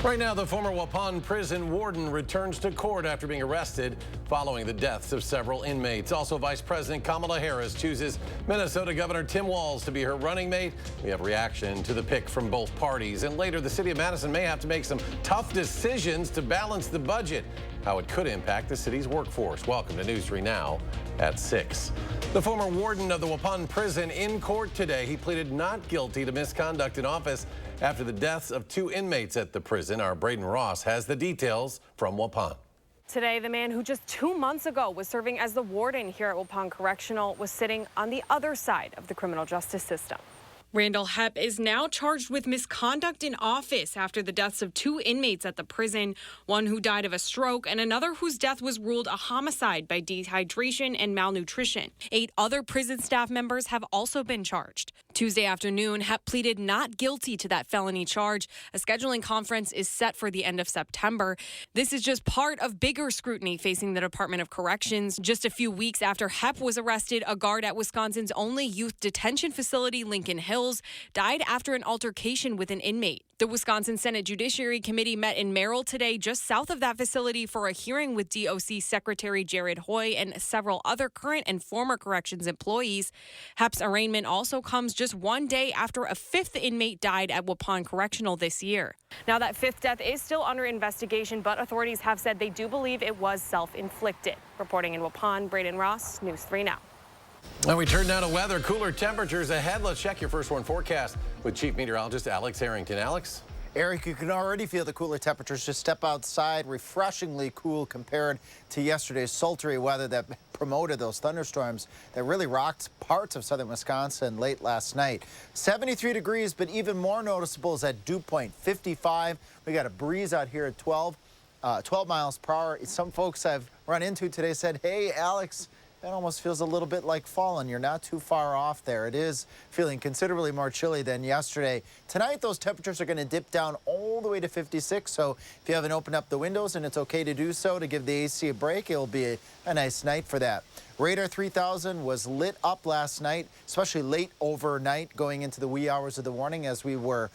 Right now, the former Waupun prison warden returns to court after being arrested following the deaths of several inmates. Also, Vice President Kamala Harris chooses Minnesota Governor Tim Walz to be her running mate. We have reaction to the pick from both parties. And later, the city of Madison may have to make some tough decisions to balance the budget. How it could impact the city's workforce. Welcome to News 3 Now at 6. The former warden of the Waupun prison in court today. He pleaded not guilty to misconduct in office after the deaths of 2 inmates at the prison. Our Braden Ross has the details from Waupun. Today, the man who just 2 months ago was serving as the warden here at Waupun Correctional was sitting on the other side of the criminal justice system. Randall Hepp is now charged with misconduct in office after the deaths of 2 inmates at the prison, one who died of a stroke and another whose death was ruled a homicide by dehydration and malnutrition. 8 other prison staff members have also been charged. Tuesday afternoon, Hepp pleaded not guilty to that felony charge. A scheduling conference is set for the end of September. This is just part of bigger scrutiny facing the Department of Corrections. Just a few weeks after Hepp was arrested, a guard at Wisconsin's only youth detention facility, Lincoln Hills, died after an altercation with an inmate. The Wisconsin Senate Judiciary Committee met in Merrill today, just south of that facility, for a hearing with DOC Secretary Jared Hoy and several other current and former corrections employees. Hepp's arraignment also comes just one day after a 5th inmate died at Waupun Correctional this year. Now, that 5th death is still under investigation, but authorities have said they do believe it was self-inflicted. Reporting in Waupun, Braden Ross, News 3 Now. And we turn now to weather. Cooler temperatures ahead. Let's check your first one forecast with Chief Meteorologist Alex Harrington. Alex? Eric, you can already feel the cooler temperatures. Just step outside, refreshingly cool compared to yesterday's sultry weather that promoted those thunderstorms that really rocked parts of southern Wisconsin late last night. 73 degrees, but even more noticeable is at dew point, 55. We got a breeze out here at 12 miles per hour. Some folks I've run into today said, hey, Alex, that almost feels a little bit like fall, and you're not too far off there. It is feeling considerably more chilly than yesterday. Tonight, those temperatures are going to dip down all the way to 56, so if you haven't opened up the windows and it's okay to do so to give the AC a break, it'll be a nice night for that. Radar 3000 was lit up last night, especially late overnight going into the wee hours of the morning as we were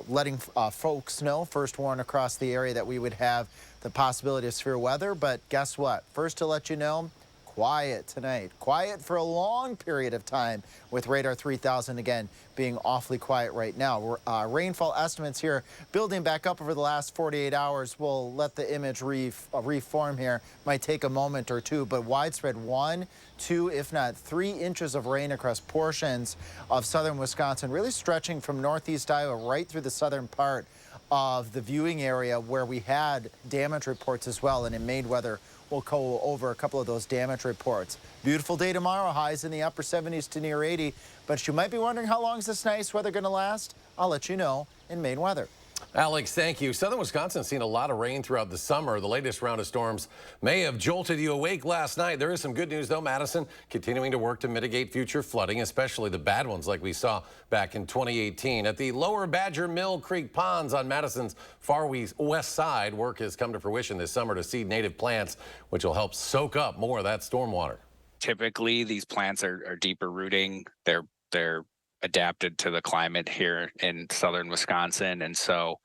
letting folks know, first warn across the area, that we would have the possibility of severe weather. But guess what? First to let you know, quiet tonight. Quiet for a long period of time, with Radar 3000 again being awfully quiet right now. Rainfall estimates here building back up over the last 48 hours. We'll let the image reform here. Might take a moment or two, but widespread 1, 2, if not 3 inches of rain across portions of southern Wisconsin, really stretching from northeast Iowa right through the southern part of the viewing area, where we had damage reports as well, and in Mayweather we'll go over a couple of those damage reports. Beautiful day tomorrow, highs in the upper 70s to near 80, but you might be wondering, how long is this nice weather going to last? I'll let you know in Maine weather. Alex, thank you. Southern Wisconsin's seen a lot of rain throughout the summer. The latest round of storms may have jolted you awake last night. There is some good news, though. Madison continuing to work to mitigate future flooding, especially the bad ones like we saw back in 2018. At the lower Badger Mill Creek ponds on Madison's far west side, work has come to fruition this summer to seed native plants, which will help soak up more of that stormwater. Typically, these plants are deeper rooting. They're adapted to the climate here in southern Wisconsin, and so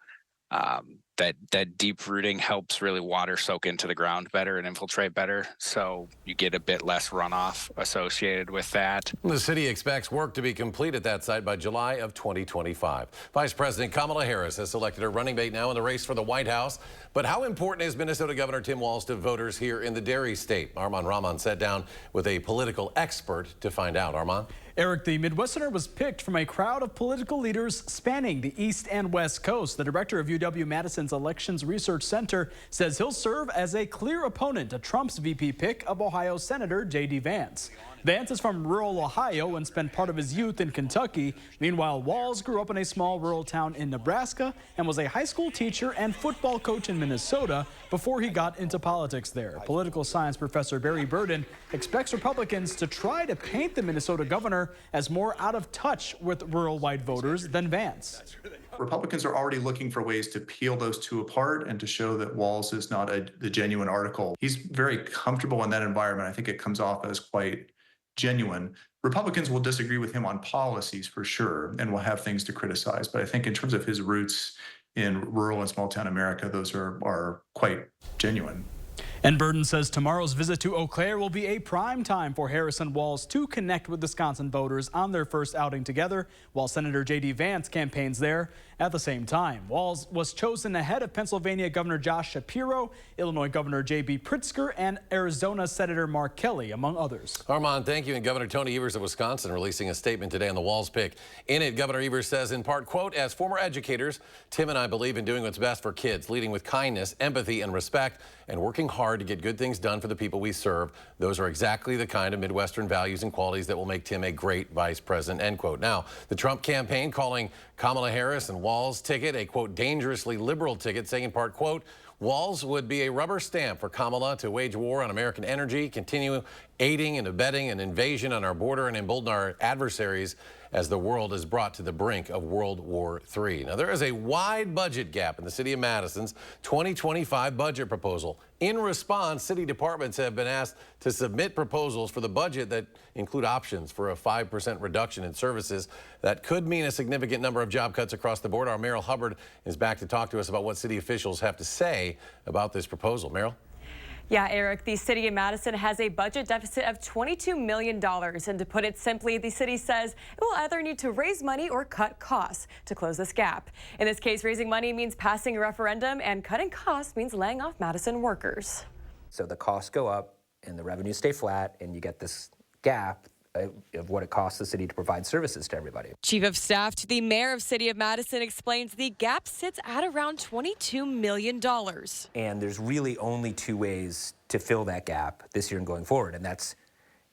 that deep rooting helps really water soak into the ground better and infiltrate better, so you get a bit less runoff associated with that. The city expects work to be complete at that site by July of 2025. Vice President Kamala Harris has selected her running mate now in the race for the White House. But how important is Minnesota Governor Tim Walz to voters here in the Dairy State? Armand Rahman sat down with a political expert to find out. Armand? Eric, the Midwesterner was picked from a crowd of political leaders spanning the East and West Coast. The director of UW-Madison's Elections Research Center says he'll serve as a clear opponent to Trump's VP pick of Ohio Senator J.D. Vance. Vance is from rural Ohio and spent part of his youth in Kentucky. Meanwhile, Walz grew up in a small rural town in Nebraska and was a high school teacher and football coach in Minnesota before he got into politics there. Political science professor Barry Burden expects Republicans to try to paint the Minnesota governor as more out of touch with rural white voters than Vance. Republicans are already looking for ways to peel those two apart and to show that Walz is not the genuine article. He's very comfortable in that environment. I think it comes off as quite genuine. Republicans will disagree with him on policies for sure and will have things to criticize. But I think in terms of his roots in rural and small town America, those are quite genuine. And Burden says tomorrow's visit to Eau Claire will be a prime time for Harris and Walz to connect with Wisconsin voters on their first outing together, while Senator J.D. Vance campaigns there at the same time. Walz was chosen ahead of Pennsylvania Governor Josh Shapiro, Illinois Governor J.B. Pritzker, and Arizona Senator Mark Kelly, among others. Armand, thank you. And Governor Tony Evers of Wisconsin releasing a statement today on the Walz pick. In it, Governor Evers says, in part, quote, as former educators, Tim and I believe in doing what's best for kids, leading with kindness, empathy, and respect, and working hard to get good things done for the people we serve. Those are exactly the kind of Midwestern values and qualities that will make Tim a great vice president, end quote. Now, the Trump campaign calling Kamala Harris and Walz ticket a, quote, dangerously liberal ticket, saying in part, quote, Walz would be a rubber stamp for Kamala to wage war on American energy, continue aiding and abetting an invasion on our border, and embolden our adversaries as the world is brought to the brink of World War III. Now, there is a wide budget gap in the city of Madison's 2025 budget proposal. In response, city departments have been asked to submit proposals for the budget that include options for a 5% reduction in services. That could mean a significant number of job cuts across the board. Our Meryl Hubbard is back to talk to us about what city officials have to say about this proposal. Meryl? Yeah, Eric, the city of Madison has a budget deficit of $22 million. And to put it simply, the city says it will either need to raise money or cut costs to close this gap. In this case, raising money means passing a referendum, and cutting costs means laying off Madison workers. So the costs go up and the revenues stay flat, and you get this gap of what it costs the city to provide services to everybody. Chief of Staff to the Mayor of City of Madison explains the gap sits at around $22 million. And there's really only two ways to fill that gap this year and going forward, and that's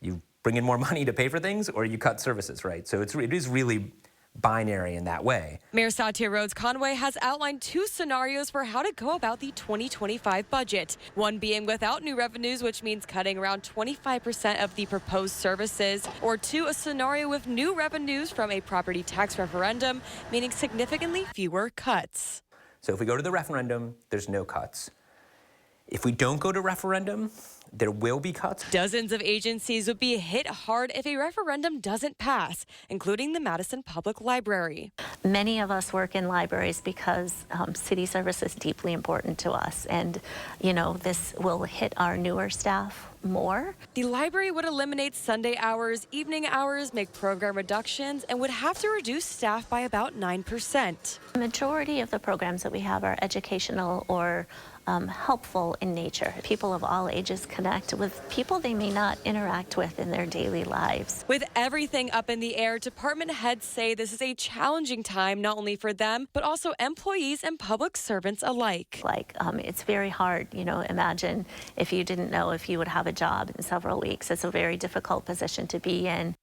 you bring in more money to pay for things or you cut services, right? So it is really binary in that way. Mayor Satya Rhodes Conway has outlined two scenarios for how to go about the 2025 budget. One being without new revenues, which means cutting around 25% of the proposed services, or two, a scenario with new revenues from a property tax referendum, meaning significantly fewer cuts. So if we go to the referendum, there's no cuts. If we don't go to referendum, there will be cuts. Dozens of agencies would be hit hard if a referendum doesn't pass, including the Madison Public Library. Many of us work in libraries because city service is deeply important to us. And, you know, this will hit our newer staff more. The library would eliminate Sunday hours, evening hours, make program reductions, and would have to reduce staff by about 9%. The majority of the programs that we have are educational or helpful in nature. People of all ages connect with people they may not interact with in their daily lives. With everything up in the air, department heads say this is a challenging time, not only for them, but also employees and public servants alike. It's very hard, you know, imagine if you didn't know if you would have a job in several weeks. It's a very difficult position to be in.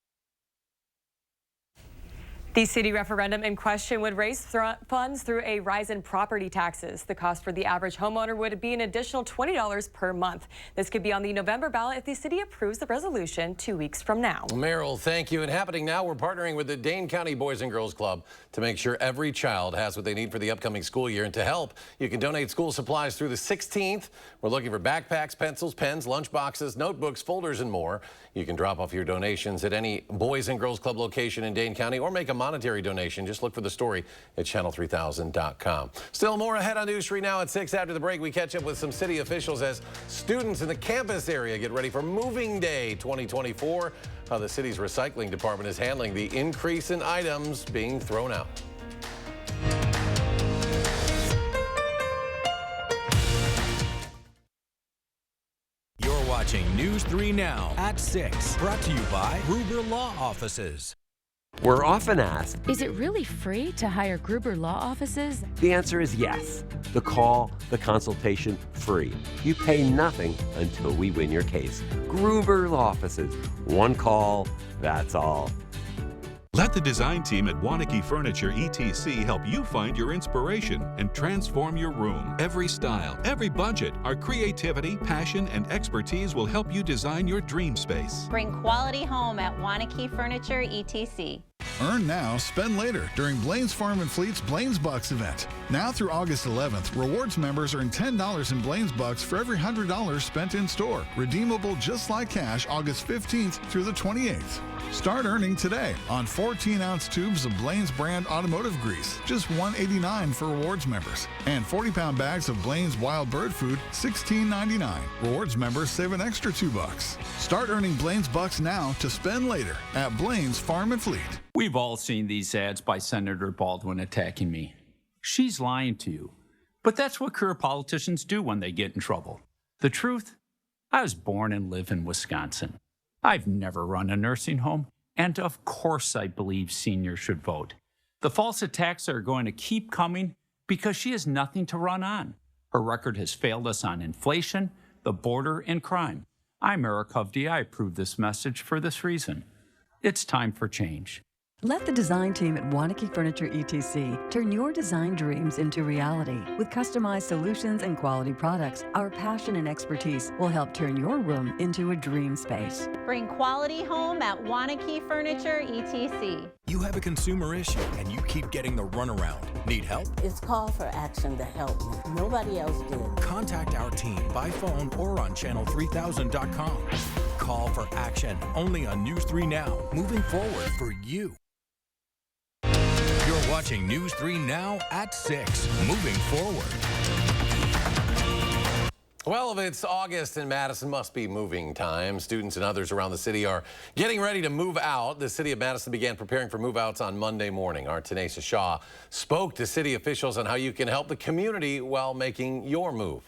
The city referendum in question would raise funds through a rise in property taxes. The cost for the average homeowner would be an additional $20 per month. This could be on the November ballot if the city approves the resolution 2 weeks from now. Meryl, thank you. And happening now, we're partnering with the Dane County Boys and Girls Club to make sure every child has what they need for the upcoming school year. And to help, you can donate school supplies through the 16th. We're looking for backpacks, pencils, pens, lunch boxes, notebooks, folders, and more. You can drop off your donations at any Boys and Girls Club location in Dane County or make a monetary donation. Just look for the story at channel3000.com. Still more ahead on News 3 now at 6. After the break, we catch up with some city officials as students in the campus area get ready for Moving Day 2024. How the city's recycling department is handling the increase in items being thrown out. You're watching News 3 Now at 6. Brought to you by Gruber Law Offices. We're often asked, is it really free to hire Gruber Law Offices? The answer is yes. The call, the consultation, free. You pay nothing until we win your case. Gruber Law Offices. One call, that's all. Let the design team at Wanakee Furniture ETC help you find your inspiration and transform your room. Every style, every budget, our creativity, passion, and expertise will help you design your dream space. Bring quality home at Wanakee Furniture ETC. Earn now, spend later during Blaine's Farm and Fleet's Blaine's Bucks event. Now through August 11th, rewards members earn $10 in Blaine's Bucks for every $100 spent in store. Redeemable just like cash August 15th through the 28th. Start earning today on 14-ounce tubes of Blaine's brand automotive grease, just $1.89 for rewards members. And 40-pound bags of Blaine's wild bird food, $16.99. Rewards members save an extra $2. Start earning Blaine's Bucks now to spend later at Blaine's Farm and Fleet. We've all seen these ads by Senator Baldwin attacking me. She's lying to you. But that's what career politicians do when they get in trouble. The truth? I was born and live in Wisconsin. I've never run a nursing home, and of course I believe seniors should vote. The false attacks are going to keep coming because she has nothing to run on. Her record has failed us on inflation, the border, and crime. I'm Eric Hovde. I approve this message for this reason. It's time for change. Let the design team at Wanakee Furniture ETC turn your design dreams into reality. With customized solutions and quality products, our passion and expertise will help turn your room into a dream space. Bring quality home at Wanakee Furniture ETC. You have a consumer issue and you keep getting the runaround. Need help? It's call for action to help me. Nobody else did. Contact our team by phone or on channel3000.com. Call for action only on News 3 Now. Moving forward for you. You're watching News 3 Now at 6. Moving forward. Well, if it's August in Madison, must be moving time. Students and others around the city are getting ready to move out. The city of Madison began preparing for move-outs on Monday morning. Our Tanesa Shaw spoke to city officials on how you can help the community while making your move.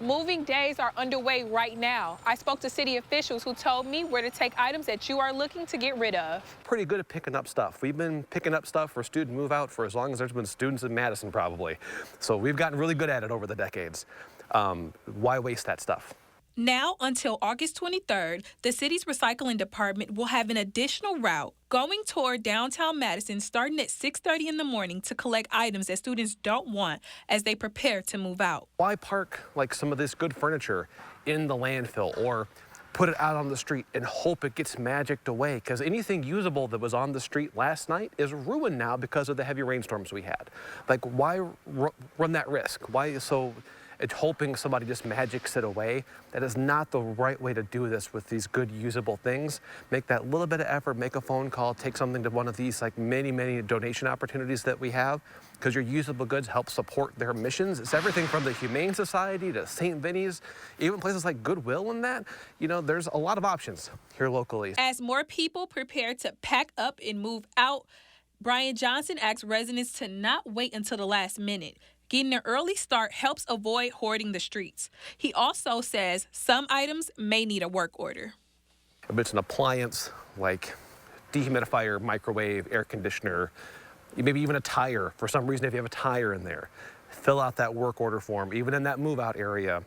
Moving days are underway right now. I spoke to city officials who told me where to take items that you are looking to get rid of. Pretty good at picking up stuff. We've been picking up stuff for student move out for as long as there's been students in Madison, probably. So we've gotten really good at it over the decades. Why waste that stuff? Now until August 23rd, the city's recycling department will have an additional route going toward downtown Madison starting at 6:30 in the morning to collect items that students don't want as they prepare to move out. Why park like some of this good furniture in the landfill or put it out on the street and hope it gets magicked away? Because anything usable that was on the street last night is ruined now because of the heavy rainstorms we had. Like, why run that risk? Why so? It's hoping somebody just magics it away. That is not the right way to do this with these good usable things. Make that little bit of effort, make a phone call, take something to one of these like many donation opportunities that we have, because your usable goods help support their missions. It's everything from the Humane Society to St. Vinny's, even places like Goodwill and that. You know, there's a lot of options here locally. As more people prepare to pack up and move out, Brian Johnson asks residents to not wait until the last minute. Getting an early start helps avoid hoarding the streets. He also says some items may need a work order. If it's an appliance like dehumidifier, microwave, air conditioner, maybe even a tire, for some reason if you have a tire in there, fill out that work order form, even in that move out area,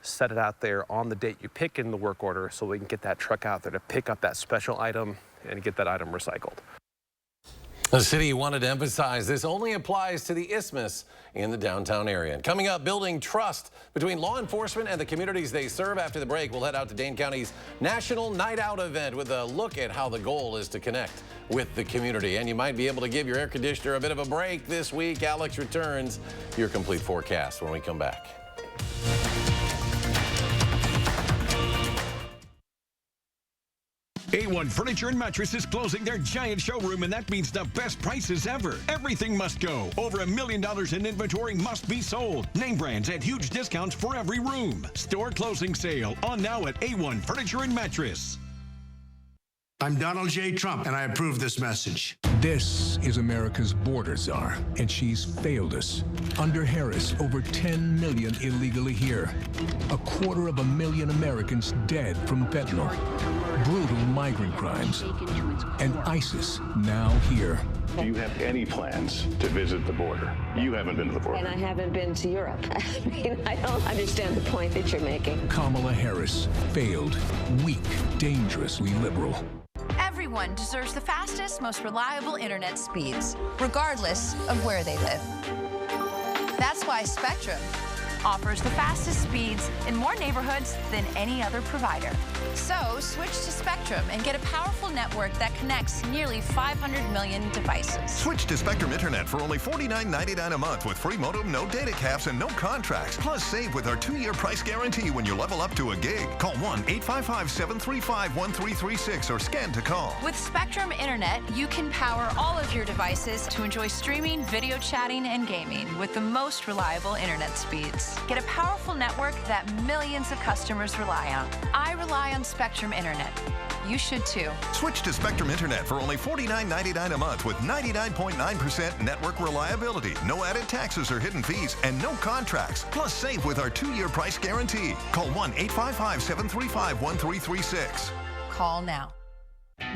set it out there on the date you pick in the work order so we can get that truck out there to pick up that special item and get that item recycled. The city wanted to emphasize this only applies to the Isthmus in the downtown area. And coming up, building trust between law enforcement and the communities they serve. After the break, we'll head out to Dane County's National Night Out event with a look at how the goal is to connect with the community. And you might be able to give your air conditioner a bit of a break this week. Alex returns your complete forecast when we come back. A1 Furniture and Mattress is closing their giant showroom, and that means the best prices ever. Everything must go. Over $1 million in inventory must be sold. Name brands at huge discounts for every room. Store closing sale on now at A1 Furniture and Mattress. I'm Donald J. Trump, and I approve this message. This is America's border czar, and she's failed us. Under Harris, over 10 million illegally here. 250,000 Americans dead from fentanyl. Brutal migrant crimes. And ISIS now here. Do you have any plans to visit the border? You haven't been to the border. And I haven't been to Europe. I mean, I don't understand the point that you're making. Kamala Harris, failed, weak, dangerously liberal. Everyone deserves the fastest, most reliable internet speeds, regardless of where they live. That's why Spectrum offers the fastest speeds in more neighborhoods than any other provider. So switch to Spectrum and get a powerful network that connects nearly 500 million devices. Switch to Spectrum Internet for only $49.99 a month with free modem, no data caps, and no contracts. Plus, save with our 2-year price guarantee when you level up to a gig. Call 1-855-735-1336 or scan to call. With Spectrum Internet, you can power all of your devices to enjoy streaming, video chatting, and gaming with the most reliable internet speeds. Get a powerful network that millions of customers rely on. I rely on Spectrum Internet. You should too. Switch to Spectrum Internet for only $49.99 a month with 99.9% network reliability, no added taxes or hidden fees, and no contracts. Plus, save with our 2-year price guarantee. Call 1-855-735-1336. Call now.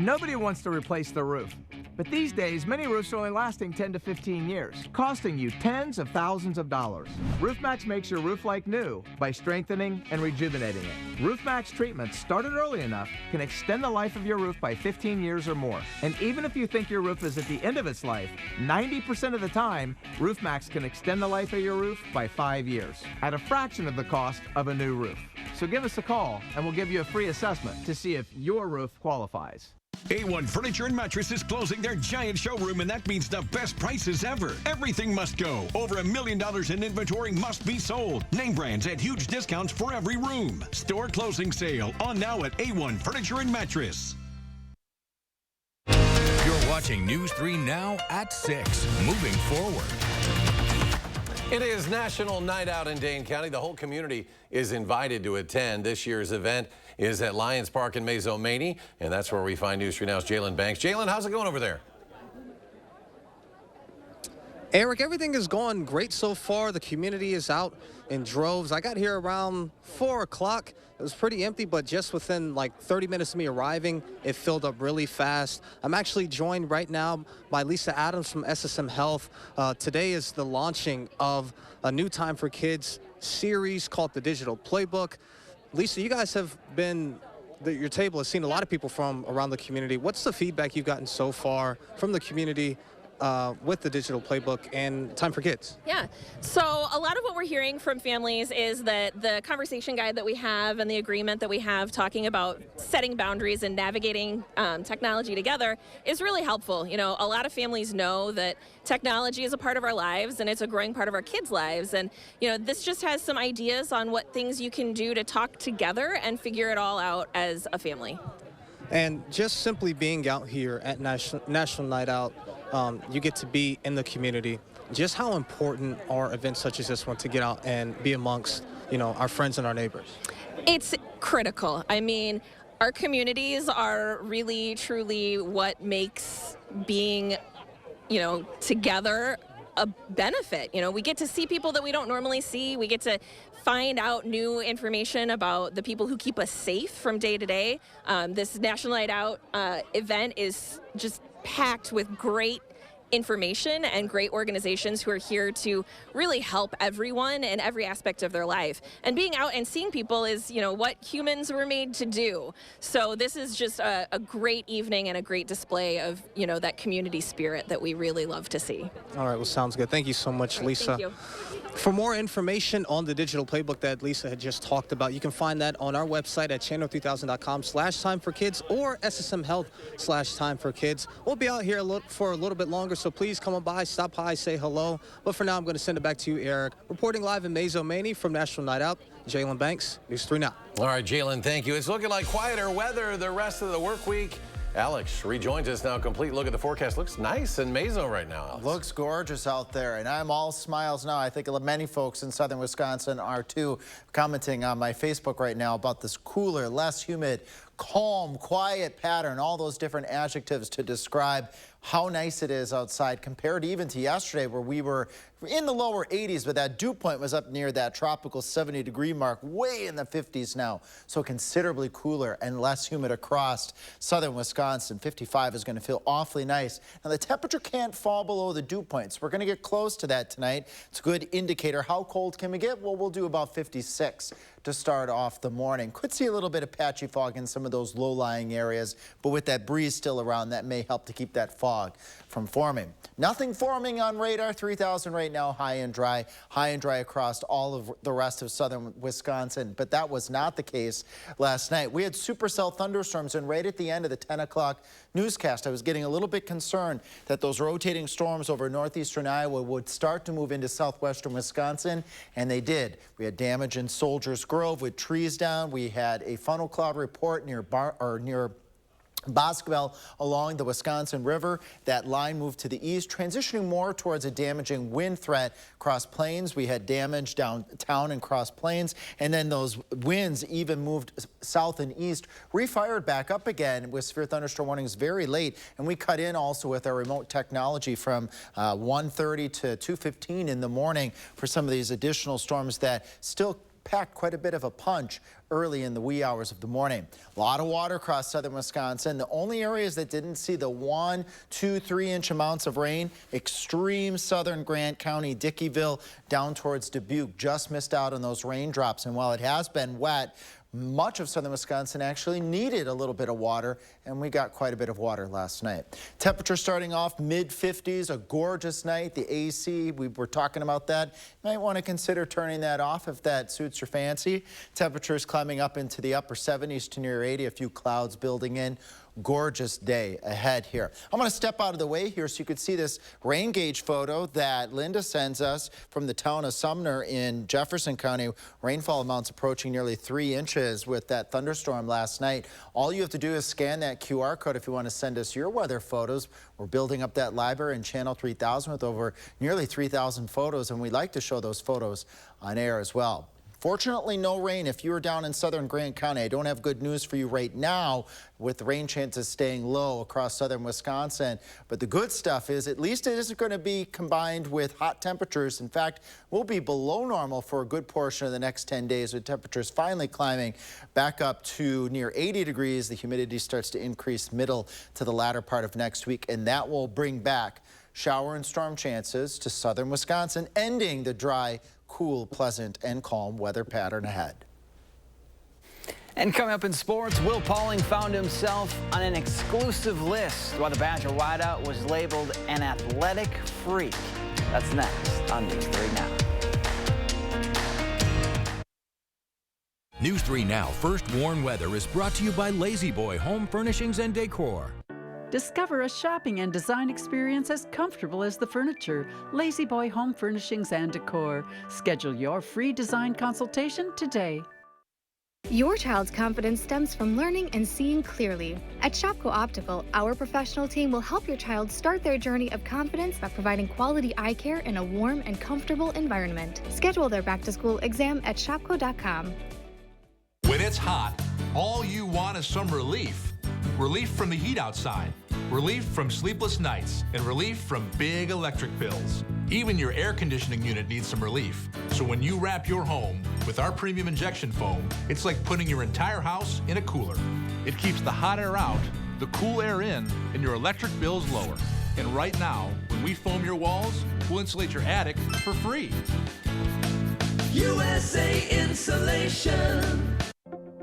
Nobody wants to replace the roof. But these days, many roofs are only lasting 10 to 15 years, costing you tens of thousands of dollars. RoofMax makes your roof like new by strengthening and rejuvenating it. RoofMax treatments, started early enough, can extend the life of your roof by 15 years or more. And even if you think your roof is at the end of its life, 90% of the time, RoofMax can extend the life of your roof by 5 years at a fraction of the cost of a new roof. So give us a call and we'll give you a free assessment to see if your roof qualifies. A1 Furniture and Mattress is closing their giant showroom, and that means the best prices ever. Everything must go. Over $1 million in inventory must be sold. Name brands at huge discounts for every room. Store closing sale on now at A1 Furniture and Mattress. You're watching News 3 Now at 6. Moving forward. It is National Night Out in Dane County. The whole community is invited to attend. This year's event is at Lions Park in Mazomanie, and that's where we find News 3 Now's Jalen Banks. Jalen, how's it going over there? Eric, everything is going great so far. The community is out in droves. I got here around 4 o'clock. It was pretty empty, but just within like 30 minutes of me arriving, it filled up really fast. I'm actually joined right now by Lisa Adams from SSM Health. Today is the launching of a new Time for Kids series called The Digital Playbook. Lisa, you guys have been, your table has seen a lot of people from around the community. What's the feedback you've gotten so far from the community with the Digital Playbook and Time for Kids? Yeah, so a lot of what we're hearing from families is that the conversation guide that we have and the agreement that we have talking about setting boundaries and navigating technology together is really helpful. You know, a lot of families know that technology is a part of our lives and it's a growing part of our kids' lives. And, you know, this just has some ideas on what things you can do to talk together and figure it all out as a family. And just simply being out here at National Night Out, you get to be in the community. Just how important are events such as this one to get out and be amongst, you know, our friends and our neighbors? It's critical. I mean, our communities are really, truly what makes being, you know, together a benefit. You know, we get to see people that we don't normally see. We get to find out new information about the people who keep us safe from day to day. This National Night Out event is just packed with great information and great organizations who are here to really help everyone in every aspect of their life. And being out and seeing people is, you know, what humans were made to do. So this is just a great evening and a great display of, you know, that community spirit that we really love to see. All right, well, sounds good. Thank you so much, Lisa. Thank you. For more information on the digital playbook that Lisa had just talked about, you can find that on our website at channel3000.com/timeforkids or ssmhealth/timeforkids. We'll be out here for a little bit longer, so please come on by, stop by, say hello. But for now, I'm going to send it back to you, Eric. Reporting live in Mazomanie from National Night Out, Jalen Banks, News 3 Now. All right, Jalen, thank you. It's looking like quieter weather the rest of the work week. Alex rejoins us now. Complete look at the forecast. Looks nice in Mazo right now, Alex. Looks gorgeous out there, and I'm all smiles now. I think many folks in southern Wisconsin are too, commenting on my Facebook right now about this cooler, less humid, calm, quiet pattern, all those different adjectives to describe how nice it is outside compared even to yesterday where we were in the lower 80s, but that dew point was up near that tropical 70-degree mark, way in the 50s now. So considerably cooler and less humid across southern Wisconsin. 55 is going to feel awfully nice. Now the temperature can't fall below the dew points. We're going to get close to that tonight. It's a good indicator. How cold can we get? Well, we'll do about 56 to start off the morning. Could see a little bit of patchy fog in some of those low-lying areas, but with that breeze still around, that may help to keep that fog fog from forming. Nothing forming on radar 3000 right now, high and dry across all of the rest of southern Wisconsin. But that was not the case last night. We had supercell thunderstorms, and right at the end of the 10 o'clock newscast, I was getting a little bit concerned that those rotating storms over northeastern Iowa would start to move into southwestern Wisconsin, and they did. We had damage in Soldiers Grove with trees down. We had a funnel cloud report near Boscoville along the Wisconsin River. That line moved to the east, transitioning more towards a damaging wind threat. Cross Plains, we had damage downtown in Cross Plains, and then those winds even moved south and east, refired back up again with severe thunderstorm warnings very late. And we cut in also with our remote technology from 1:30 to 2:15 in the morning for some of these additional storms that still packed quite a bit of a punch early in the wee hours of the morning. A lot of water across southern Wisconsin. The only areas that didn't see the 1, 2, 3 inch amounts of rain, extreme southern Grant County, Dickeyville, down towards Dubuque, just missed out on those raindrops. And while it has been wet, much of southern Wisconsin actually needed a little bit of water, and we got quite a bit of water last night. Temperature starting off mid-50s, a gorgeous night. The AC, we were talking about that. You might want to consider turning that off if that suits your fancy. Temperatures climbing up into the upper 70s to near 80, a few clouds building in. Gorgeous day ahead here. I'm going to step out of the way here so you could see this rain gauge photo that Linda sends us from the town of Sumner in Jefferson County. Rainfall amounts approaching nearly 3 inches with that thunderstorm last night. All you have to do is scan that QR code if you want to send us your weather photos. We're building up that library in Channel 3000 with over nearly 3,000 photos, and we'd like to show those photos on air as well. Fortunately, no rain if you were down in southern Grant County. I don't have good news for you right now with rain chances staying low across southern Wisconsin. But the good stuff is at least it isn't going to be combined with hot temperatures. In fact, we'll be below normal for a good portion of the next 10 days with temperatures finally climbing back up to near 80 degrees. The humidity starts to increase middle to the latter part of next week, and that will bring back shower and storm chances to southern Wisconsin, ending the dry, cool, pleasant, and calm weather pattern ahead. And coming up in sports, Will Pauling found himself on an exclusive list while the Badger wideout was labeled an athletic freak. That's next on News 3 Now. News 3 Now First Warn Weather is brought to you by Lazy Boy Home Furnishings and Decor. Discover a shopping and design experience as comfortable as the furniture. Lazy Boy Home Furnishings and Decor. Schedule your free design consultation today. Your child's confidence stems from learning and seeing clearly. At Shopko Optical, our professional team will help your child start their journey of confidence by providing quality eye care in a warm and comfortable environment. Schedule their back-to-school exam at shopko.com. When it's hot, all you want is some relief. Relief from the heat outside, relief from sleepless nights, and relief from big electric bills. Even your air conditioning unit needs some relief. So when you wrap your home with our premium injection foam, it's like putting your entire house in a cooler. It keeps the hot air out, the cool air in, and your electric bills lower. And right now, when we foam your walls, we'll insulate your attic for free. USA Insulation.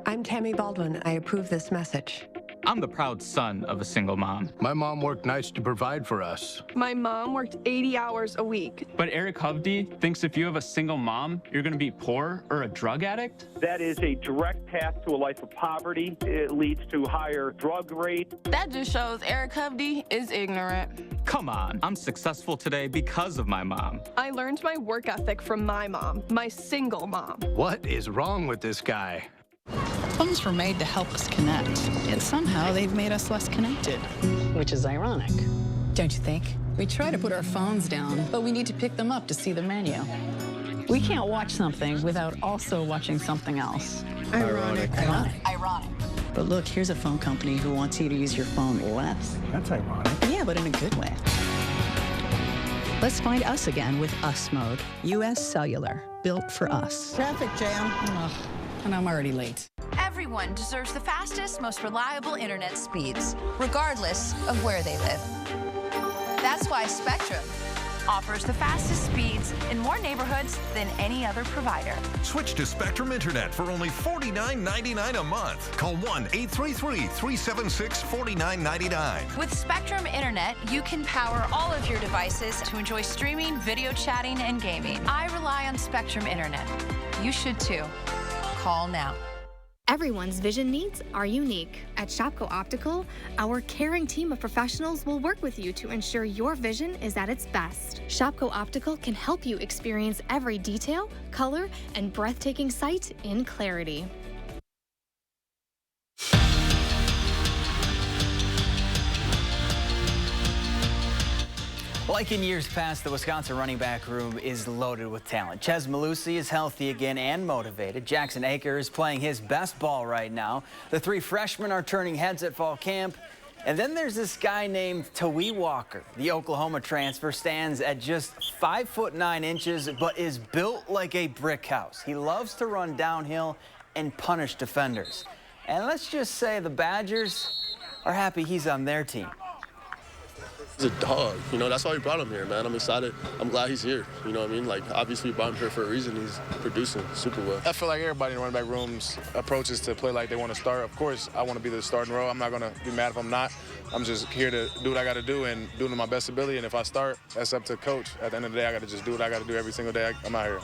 I'm Tammy Baldwin. I approve this message. I'm the proud son of a single mom. My mom worked nights to provide for us. My mom worked 80 hours a week. But Eric Hovde thinks if you have a single mom, you're going to be poor or a drug addict? That is a direct path to a life of poverty. It leads to higher drug rate. That just shows Eric Hovde is ignorant. Come on, I'm successful today because of my mom. I learned my work ethic from my mom, my single mom. What is wrong with this guy? Phones were made to help us connect, yet somehow they've made us less connected. Which is ironic. Don't you think? We try to put our phones down, but we need to pick them up to see the menu. We can't watch something without also watching something else. Ironic. Ironic. But look, here's a phone company who wants you to use your phone less. That's ironic. Yeah, but in a good way. Let's find us again with Us Mode. US Cellular, built for us. Traffic jam. Ugh, and I'm already late. Everyone deserves the fastest, most reliable internet speeds, regardless of where they live. That's why Spectrum offers the fastest speeds in more neighborhoods than any other provider. Switch to Spectrum Internet for only $49.99 a month. Call 1-833-376-4999. With Spectrum Internet, you can power all of your devices to enjoy streaming, video chatting, and gaming. I rely on Spectrum Internet. You should too. Call now. Everyone's vision needs are unique. At Shopko Optical, our caring team of professionals will work with you to ensure your vision is at its best. Shopko Optical can help you experience every detail, color, and breathtaking sight in clarity. Like in years past, the Wisconsin running back room is loaded with talent. Chez Malusi is healthy again and motivated. Jackson Aker is playing his best ball right now. The three freshmen are turning heads at fall camp. And then there's this guy named Tawee Walker. The Oklahoma transfer stands at just 5'9" but is built like a brick house. He loves to run downhill and punish defenders. And let's just say the Badgers are happy he's on their team. He's a dog, you know, that's why we brought him here, man. I'm excited. I'm glad he's here, you know what I mean? Like, obviously we brought him here for a reason. He's producing super well. I feel like everybody in the running back room's approach is to play like they want to start. Of course, I want to be the starting role. I'm not going to be mad if I'm not. I'm just here to do what I got to do and do it to my best ability. And if I start, that's up to coach. At the end of the day, I got to just do what I got to do every single day I'm out here.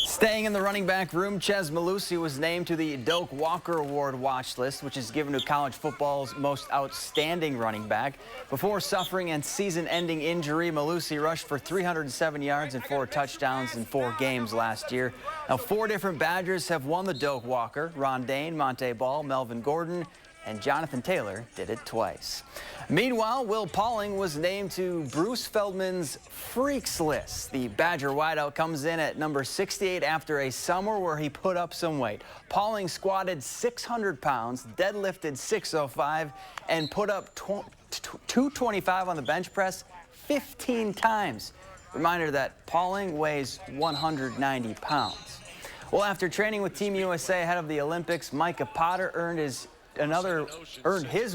Staying in the running back room, Chez Malusi was named to the Doak Walker Award watch list, which is given to college football's most outstanding running back. Before suffering a season-ending injury, Malusi rushed for 307 yards and 4 touchdowns in 4 games last year. Now, 4 different Badgers have won the Doak Walker. Ron Dane, Monte Ball, Melvin Gordon, and Jonathan Taylor did it twice. Meanwhile, Will Pauling was named to Bruce Feldman's Freaks list. The Badger wideout comes in at number 68 after a summer where he put up some weight. Pauling squatted 600 pounds, deadlifted 605, and put up 225 on the bench press 15 times. Reminder that Pauling weighs 190 pounds. Well, after training with Team USA ahead of the Olympics, Micah Potter earned his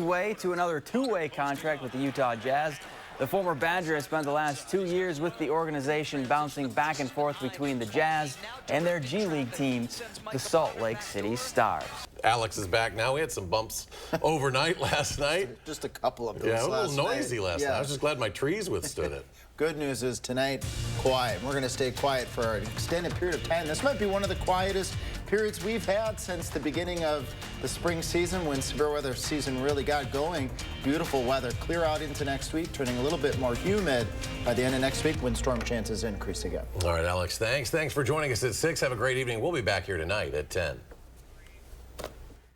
way to another 2-way contract with the Utah Jazz. The former Badger has spent the last 2 years with the organization, bouncing back and forth between the Jazz and their G League team, the Salt Lake City Stars. Alex is back now. We had some bumps overnight last night. Just a couple of those. Yeah, a little noisy last night. I was just glad my trees withstood it. Good news is tonight, quiet. We're going to stay quiet for an extended period of time. This might be one of the quietest periods we've had since the beginning of the spring season, when severe weather season really got going. Beautiful weather. Clear out into next week, turning a little bit more humid by the end of next week when storm chances increase again. All right, Alex, thanks. Thanks for joining us at 6. Have a great evening. We'll be back here tonight at 10.